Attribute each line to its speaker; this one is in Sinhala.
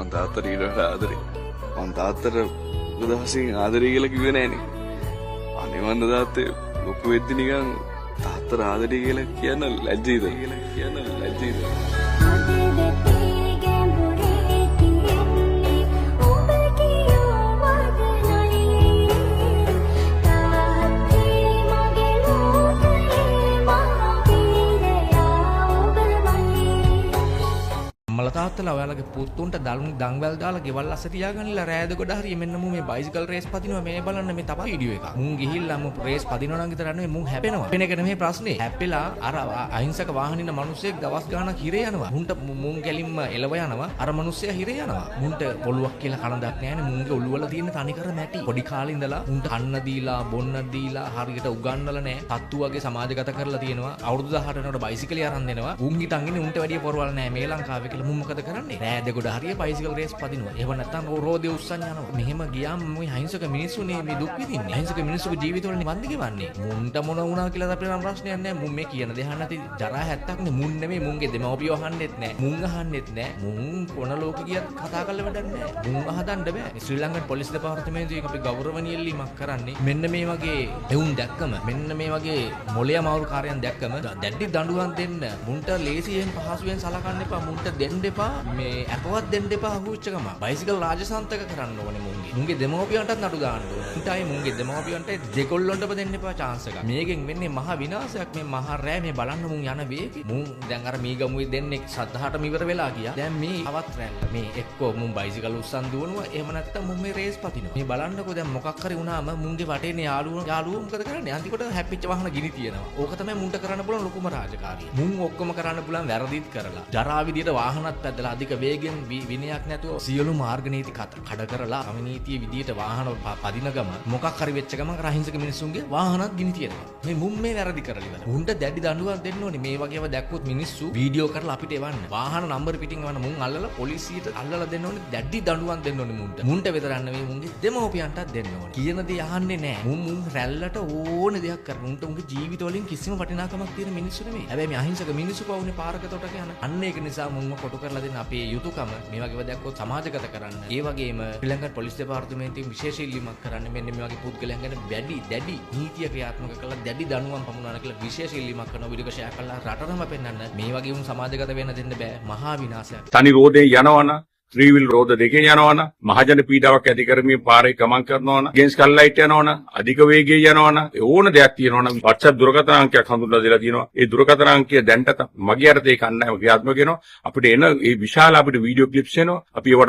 Speaker 1: මං තාත්තට ඊට වඩා ආදරේ. මං තාත්තට උදහසින් ආදරේ කියලා කිව්වේ නෑනේ. අනේ මන්ද තාත්තේ ලොකු වෙද්දි නිකන් තාත්තට ආදරේ කියලා කියන්න ලැජ්ජයිද?
Speaker 2: අම්මලා තාත්තලා ඔයාලගේ පුතුන්ට දන්වැල් දාලා ගෙවල් අස්ස තියාගන්නලා රෑද ගොඩ හරිය මෙන්න මු මේ බයිසිකල් රේස් පදිනවා මේ බලන්න මේ තපා වීඩියෝ එක. මුන් ගිහිල්ලා මු රේස් පදිනවා නම් විතර නෙවෙයි මුන් හැපෙනවා. වෙන එක නෙමෙයි ප්‍රශ්නේ. හැපෙලා අර අහිංසක වාහනින මිනිස්සෙක් දවස් ගාණක් හිරේ යනවා. මුන්ට මුන් ගැලින්ම එලව යනවා. අර මිනිස්සයා හිරේ යනවා. මුන්ට පොළුවක් කියලා කලඳක් නෑනේ. මුන්ගේ ඔළුව වල තියෙන තනිකර මැටි. පොඩි කාලේ ඉඳලා මුන්ට කන්න දීලා බොන්න දීලා හරියට උගන්වලා නෑ. තත්තු වගේ සමාජගත කරලා තියෙනවා. අවුරුදු 18 යනකොට බයිසිකලේ අරන් දෙනවා. උන් හිටන් ඉන්නේ උන්ට වැඩිය පොරවල් නෑ මේ ලංකාවේ කියලා. මුන් මොකද කරන්නේ? රෑද ගොඩ හරිය බයිසිකල් රේස් පදිනවා. එහෙම නැත්නම් රෝදේ උස්සන් යනවා. මෙහෙම ගියාම මේ අහිංසක මිනිස්සුනේ මේ දුක් විඳින්නේ. අහිංසක මිනිස්සුගේ ජීවිතවලනේ වන්දි ගෙවන්නේ. මුන්ට මොන වුණා කියලා අපිට නම් ප්‍රශ්නයක් නෑ. මුන් මේ කියන දේ අහන්න නැති ජරා 70ක් නේ. මුන් නෙමෙයි මුන්ගේ දෙමව්පියෝ අහන්නෙත් නෑ. මුන් අහන්නෙත් නෑ. මුන් කොන ලෝකෙ ගියත් කතා කරලා වැඩක් නෑ. මුන් අහදන්න බෑ. ශ්‍රී ලංකන් පොලිස් දෙපාර්තමේන්තුවෙන් අපි ගෞරවණීය ඉල්ලීමක් කරන්නේ. මෙන්න මේ වගේ එවුන් දැක්කම මෙන්න මේ වගේ මොළය මාරු කාර්යයන් දැක්කම දැඩි දඬුවම් දෙන්න. මුන්ට ලේසියෙන් පහසුවෙන් සලකන්න එපා. මුන්ට දෙන්න එපා. මේ අපවත් දෙන්න එපා අහුවෙච්ච ගම. බයිසිකල් රාජසන්තක කරන්න ඕනේ මුන්ගේ. මුන්ගේ දෙමව්පියන්ටත් නඩු දාන්න ඕනේ. හිතයි මුන්ගේ දෙමව්පියන්ට දෙකොල්ලොන්ටම දෙන්න එපා chance එකක්. මේකෙන් වෙන්නේ මහ විනාශයක්. මේ මහ රෑ මේ බලන්න මුන් යන වේගෙ. මුන් දැන් අර මීගමුවේ දෙන්නේ සද්ධාහටම ඉවර වෙලා ගියා. දැන් මේ අවත් රැල්ල මේ එක්කෝ මුන් බයිසිකල් උස්සන් දුවනවා. එහෙම නැත්නම් මුන් මේ රේස් පතිනවා. මේ බලන්නකෝ දැන් මොකක් හරි වුණාම මුන්ගේ වටේනේ යාළුවෝ මොකද කරන්නේ? අන්තිමට හැප්පිච්ච වාහන ගිනි තියනවා. ඕක තමයි මුන්ට කරන්න පුළුවන් ලොකුම රාජකාරිය. මුන් ඔක්කොම කරන්න පුළුවන් වැරදිත් කරලා. ජරා විදියට වාහනත් පැදලා අධික වේගෙන් විනයක් නැතුව සියලු මාර්ග නීති කඩ කරලා අවිනීතිය විදියට වාහන පදින ගම මොකක් හරි වෙච්ච ගමන් අහිංසක මිනිස්සුන්ගේ වාහනත් ගිනි තියනවා. මේ මුන් මේ වැරදි කරලා ඉවර. මුන්ට දැඩි දඬුවම් දෙන්න ඕනේ. මේ වගේව දැක්කොත් මිනිස්සු වීඩියෝ කරලා අපිට එවන්න. වාහන නම්බර පිටින් එවන්න මුන් අල්ලලා පොලිසියට අල්ලලා දෙන්න ඕනේ. දැඩි දඬුවම් දෙන්න ඕනේ මුන්ට. මුන්ට විතරක් නෙවෙයි මුන්ගේ දෙමව්පියන්ටත් දෙන්න ඕනේ. කියන දේ අහන්නේ නැහැ. මුන් රැල්ලට ඕන දෙයක් කරන. මුන්ට මුන්ගේ ජීවිත වලින් කිසිම වටිනාකමක් තියෙන මිනිස්සු නෙවෙයි. හැබැයි මේ අහිංසක මිනිස්සු පවුනේ පාරක තොටක යන. අන්න ඒක නිසා මුන්ව කොටු කරලා දෙන්න අපේ යුතුයකම මේ වගේව දැක්කොත් සමාජගත කරන්න. ඒ වගේම ශ්‍රී ලංකා පොලිස් දෙපාර්තමේන්තුවෙන් විශේෂ ඉල්ලීමක් කරන්න. මෙන්න මේ වගේ පුද්ගලයන් ගැන දැඩි නීතිය ක්‍රියාත්මක කරලා දැඩි දඬුවම් පමුණවන්න කියලා විශේෂ ඉල්ලීමක් කරන වීඩියෝ එක ෂෙයා කරලා රටටම පෙන්නන්න. මේ වගේ උන් සමාජගත වෙන්න දෙන්න බෑ. මහා විනාශයක්.
Speaker 3: තනි රෝදේ යනවන ත්‍රිවිල් රෝද දෙකේ යනවන මහජන පීඩාවක් ඇති කරමින් පාරේ ගමන් කරනවන ගෙන්ස් කල්ලයිට් යනවන අධික වේගයේ යනවන ඕන දෙයක් තියෙනවන WhatsApp දුරකථන අංකයක් හඳුන්වලා දීලා තියෙනවා. ඒ දුරකථන අංකය දැන්ට මගේ අරතේ කන්නෑම ක්‍රියාත්මක වෙනවා. අපිට එන ඒ විශාල අපිට වීඩියෝ ක්ලිප්ස් එනවා. අපි ඒවට